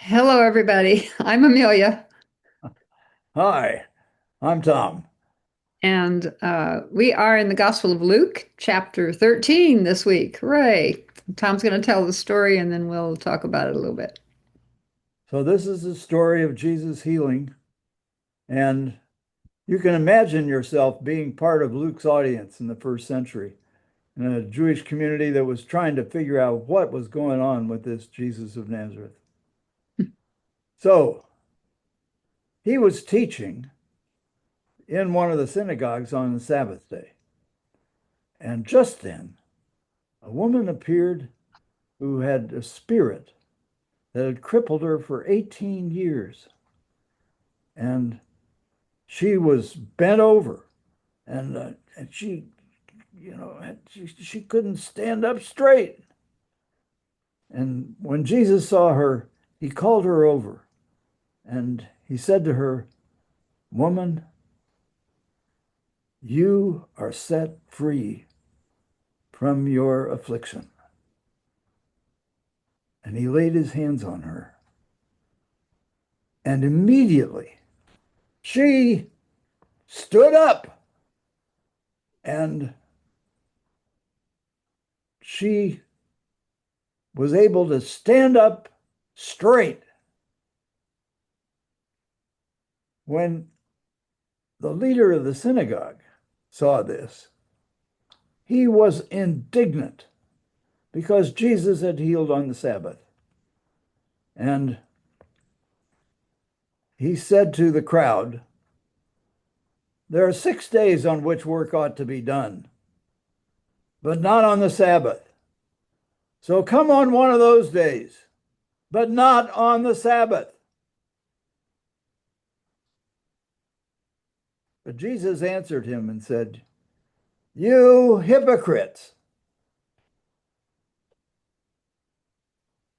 Hello, everybody. I'm Amelia, Hi, I'm Tom. and we are in the Gospel of Luke, chapter 13 this week. Hooray! Tom's going to tell the story, and then we'll talk about it a little bit. So, this is the story of Jesus healing, and you can imagine yourself being part of Luke's audience in the first century in a Jewish community that was trying to figure out what was going on with this Jesus of Nazareth. So, he was teaching in one of the synagogues on the Sabbath day, and just then a woman appeared who had a spirit that had crippled her for 18 years, and she was bent over and she couldn't stand up straight. And when Jesus saw her, he called her over and he said to her, "Woman, you are set free from your affliction." And he laid his hands on her. And immediately she stood up and she was able to stand up straight. When the leader of the synagogue saw this, he was indignant because Jesus had healed on the Sabbath. And he said to the crowd, "There are 6 days on which work ought to be done, but not on the Sabbath. So come on one of those days, but not on the Sabbath." But Jesus answered him and said, "You hypocrites,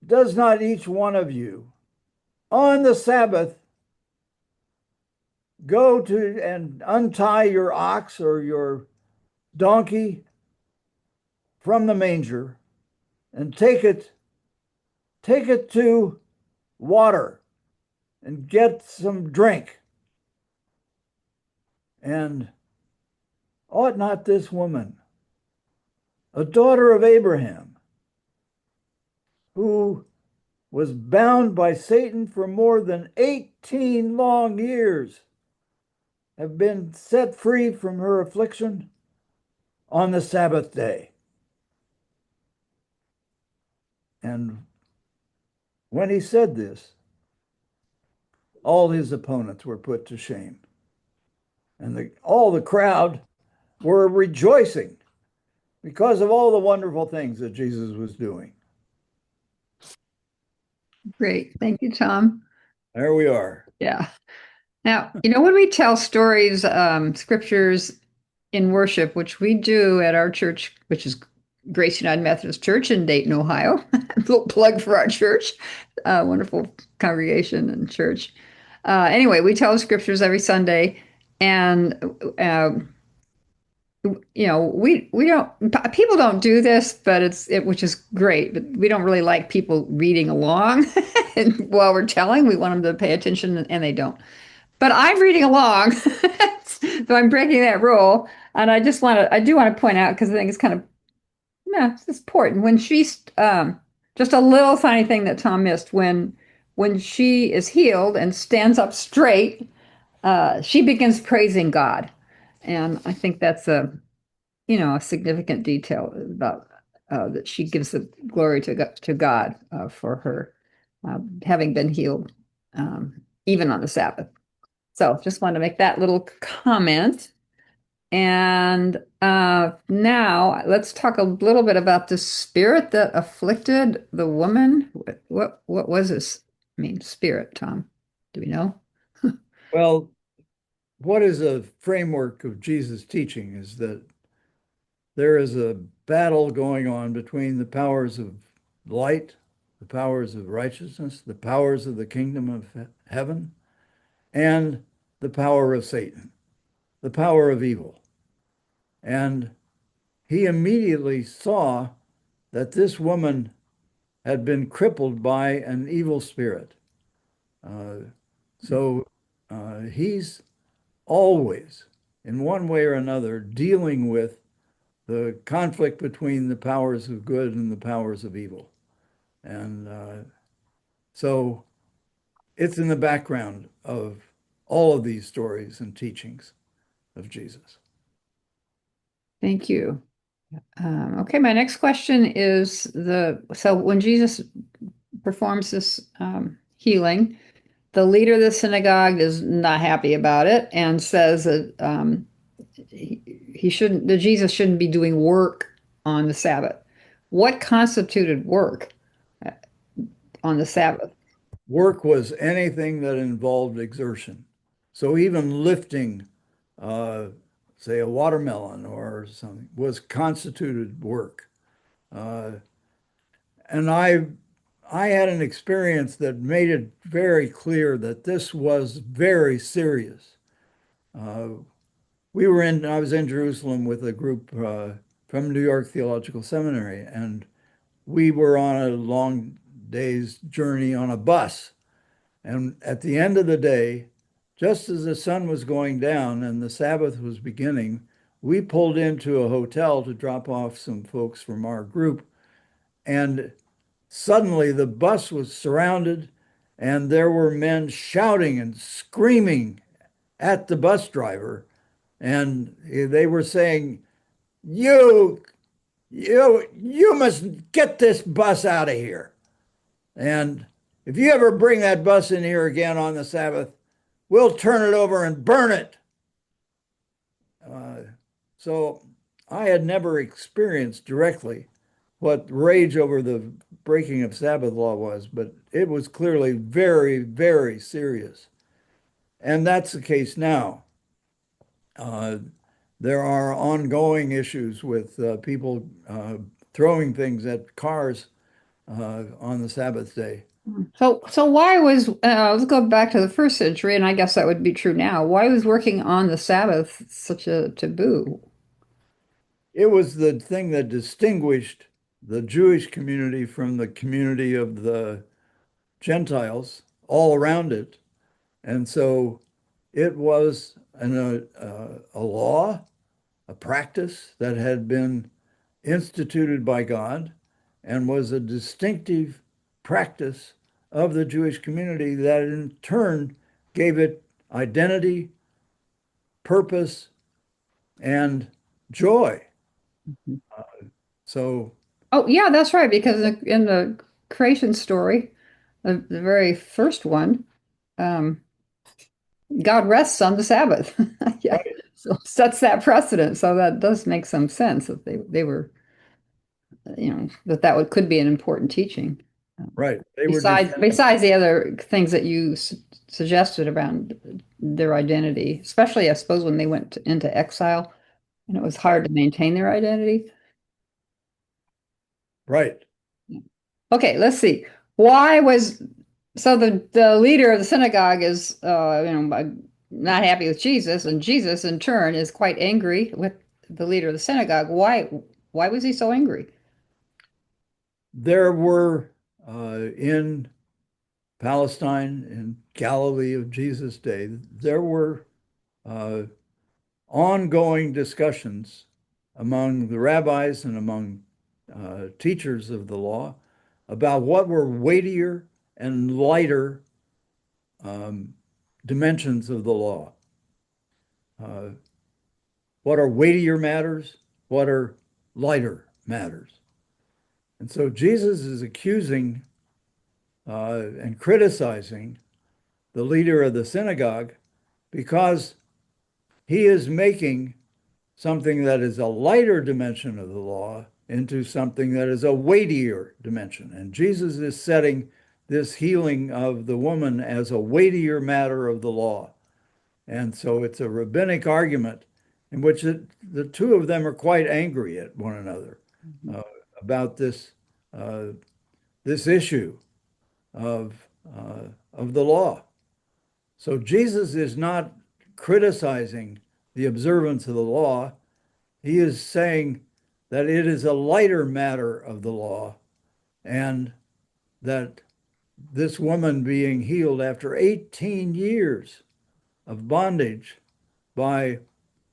does not each one of you on the Sabbath go to and untie your ox or your donkey from the manger and take it to water and get some drink? And ought not this woman, a daughter of Abraham, who was bound by Satan for more than 18 long years, have been set free from her affliction on the Sabbath day?" And when he said this, all his opponents were put to shame. And all the crowd were rejoicing because of all the wonderful things that Jesus was doing. Great. Thank you, Tom. There we are. Yeah. Now, when we tell stories, scriptures in worship, which we do at our church, which is Grace United Methodist Church in Dayton, Ohio, a little plug for our church, wonderful congregation and church. Anyway, we tell scriptures every Sunday, and uh, we don't people don't do this, but which is great, but we don't really like people reading along and while we're telling. We want them to pay attention, and they don't. But I'm reading along, so I'm breaking that rule. And I do want to point out because I think it's kind of, yeah, it's important when she's just a little tiny thing that Tom missed when she is healed and stands up straight, she begins praising God, and I think that's a significant detail about that she gives the glory to God for her having been healed, even on the Sabbath. So just wanted to make that little comment. And now let's talk a little bit about the spirit that afflicted the woman. What was this? I mean, spirit, Tom. Do we know? Well, what is a framework of Jesus' teaching is that there is a battle going on between the powers of light, the powers of righteousness, the powers of the kingdom of heaven, and the power of Satan, the power of evil. And he immediately saw that this woman had been crippled by an evil spirit. Uh, so he's always, in one way or another, dealing with the conflict between the powers of good and the powers of evil. And so it's in the background of all of these stories and teachings of Jesus. Thank you. Okay, my next question is so when Jesus performs this healing, the leader of the synagogue is not happy about it and says that he shouldn't, that Jesus shouldn't be doing work on the Sabbath. What constituted work on the Sabbath? Work was anything that involved exertion. So even lifting, uh, say, a watermelon or something was constituted work. Uh, and I had an experience that made it very clear that this was very serious. Uh, I was in Jerusalem with a group from New York Theological Seminary, and we were on a long day's journey on a bus. And at the end of the day, just as the sun was going down and the Sabbath was beginning, we pulled into a hotel to drop off some folks from our group. And suddenly the bus was surrounded, and there were men shouting and screaming at the bus driver. And they were saying, You, you must get this bus out of here. And if you ever bring that bus in here again on the Sabbath, we'll turn it over and burn it. Uh, so I had never experienced directly what rage over the breaking of Sabbath law was, but it was clearly very, very serious. And that's the case now. Uh, there are ongoing issues with people throwing things at cars on the Sabbath day. So why was let's go back to the first century, and I guess that would be true now. Why was working on the Sabbath such a taboo? It was the thing that distinguished the Jewish community from the community of the Gentiles all around it. And so it was a law, a practice that had been instituted by God and was a distinctive practice of the Jewish community that in turn gave it identity, purpose, and joy. So, Oh, yeah, that's right. Because in the creation story, the very first one, um, God rests on the Sabbath. Yeah, right, so sets that precedent. So that does make some sense that they were, that would could be an important teaching. right. They were Besides the other things that you suggested around their identity, especially I suppose when they went into exile and it was hard to maintain their identity. right. Okay, let's see. Why was so the leader of the synagogue is not happy with Jesus, and Jesus in turn is quite angry with the leader of the synagogue. Why was he so angry? There were in Palestine, in Galilee of Jesus' day, there were uh, ongoing discussions among the rabbis and among teachers of the law about what were weightier and lighter um, dimensions of the law. Uh, what are weightier matters? What are lighter matters? And so Jesus is accusing and criticizing the leader of the synagogue because he is making something that is a lighter dimension of the law into something that is a weightier dimension. And Jesus is setting this healing of the woman as a weightier matter of the law. And so it's a rabbinic argument in which the two of them are quite angry at one another uh, about uh, this issue of the law. So Jesus is not criticizing the observance of the law. He is saying that it is a lighter matter of the law and that this woman being healed after 18 years of bondage by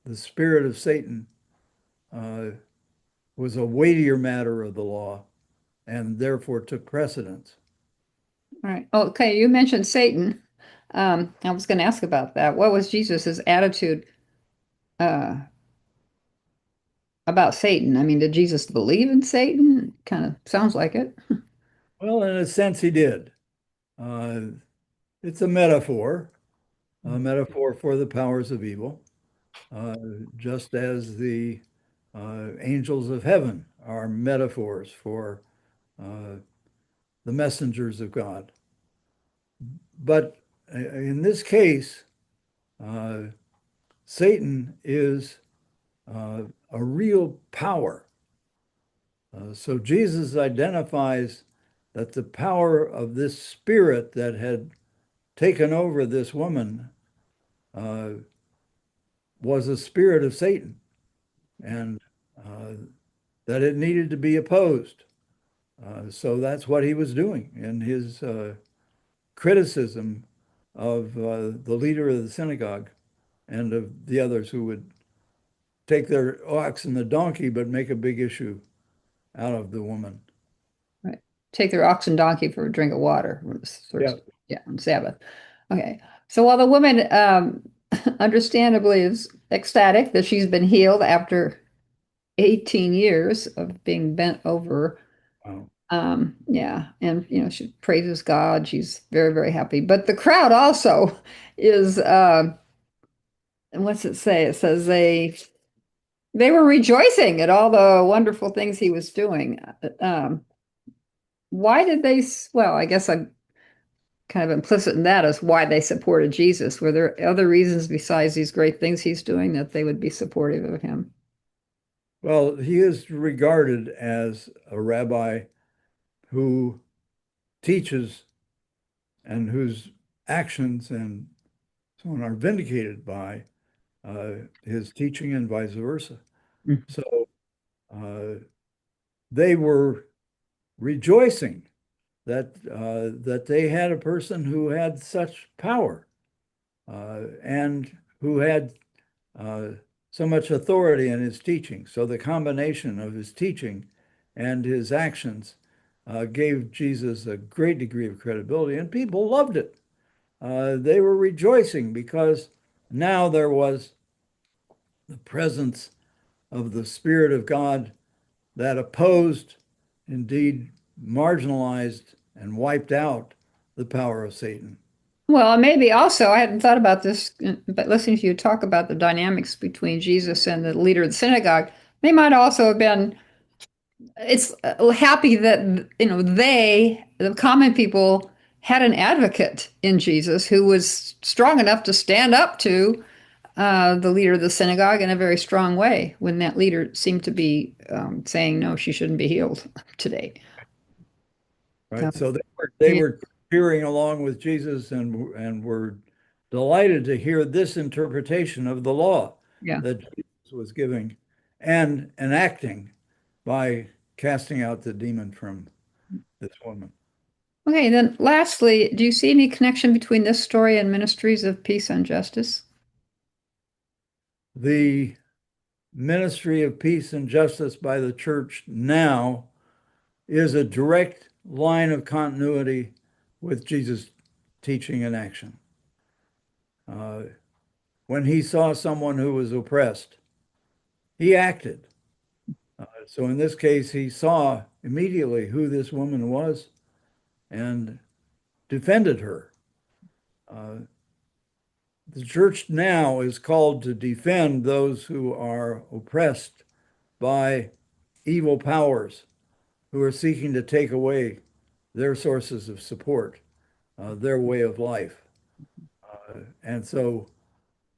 the spirit of Satan uh, was a weightier matter of the law and therefore took precedence. All right. Okay, you mentioned Satan. I was going to ask about that. What was Jesus's attitude uh, about Satan? I mean, did Jesus believe in Satan? Kind of sounds like it. Well, in a sense, he did. Uh, it's a metaphor for the powers of evil, uh, just as the angels of heaven are metaphors for uh, the messengers of God. But in this case, uh, Satan is a real power. So Jesus identifies that the power of this spirit that had taken over this woman uh, was a spirit of Satan, and uh, that it needed to be opposed. So that's what he was doing in his criticism of the leader of the synagogue and of the others who would take their ox and the donkey, but make a big issue out of the woman. Right. Take their ox and donkey for a drink of water. Sort of, Yeah. yeah, on Sabbath. Okay. So while the woman understandably is ecstatic that she's been healed after 18 years of being bent over, Wow. yeah, and she praises God. She's very, very happy. But the crowd also is, and what's it say? It says they were rejoicing at all the wonderful things he was doing. Why did they? Well, I guess I'm kind of implicit in that is why they supported Jesus. Were there other reasons besides these great things he's doing that they would be supportive of him? Well, he is regarded as a rabbi who teaches and whose actions and so on are vindicated by his teaching and vice versa. Mm. So uh, they were rejoicing that they had a person who had such power and who had uh, so much authority in his teaching. So the combination of his teaching and his actions gave Jesus a great degree of credibility, and people loved it. They were rejoicing because now there was the presence of the Spirit of God that opposed, indeed marginalized, and wiped out the power of Satan. Well, maybe also, I hadn't thought about this, but listening to you talk about the dynamics between Jesus and the leader of the synagogue, they might also have been it's happy that the common people had an advocate in Jesus who was strong enough to stand up to the leader of the synagogue in a very strong way when that leader seemed to be saying no, she shouldn't be healed today. So, Right. So they yeah, were cheering along with Jesus and were delighted to hear this interpretation of the law yeah. that Jesus was giving and enacting by casting out the demon from this woman. Okay, then lastly, do you see any connection between this story and ministries of peace and justice? The ministry of peace and justice by the church now is a direct line of continuity with Jesus' teaching and action. Uh, when he saw someone who was oppressed, he acted. So in this case, he saw immediately who this woman was and defended her. Uh, the church now is called to defend those who are oppressed by evil powers who are seeking to take away their sources of support, their way of life. And so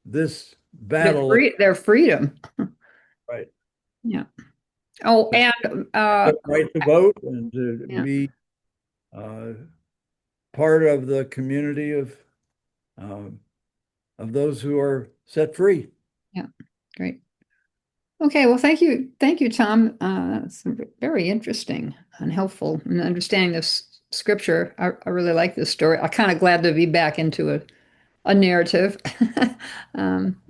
this battle, Their freedom. right, Yeah. Oh, and the right to vote and to yeah, be uh, part of the community um, of those who are set free. yeah, great. Okay, well, thank you, Tom. That's very interesting and helpful in understanding this scripture. I really like this story. I'm kind of glad to be back into a narrative. Um,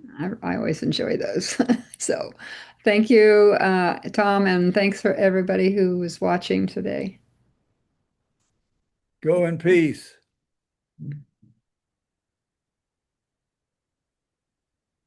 I always enjoy those. So thank you, Tom, and thanks for everybody who was watching today. Go in peace.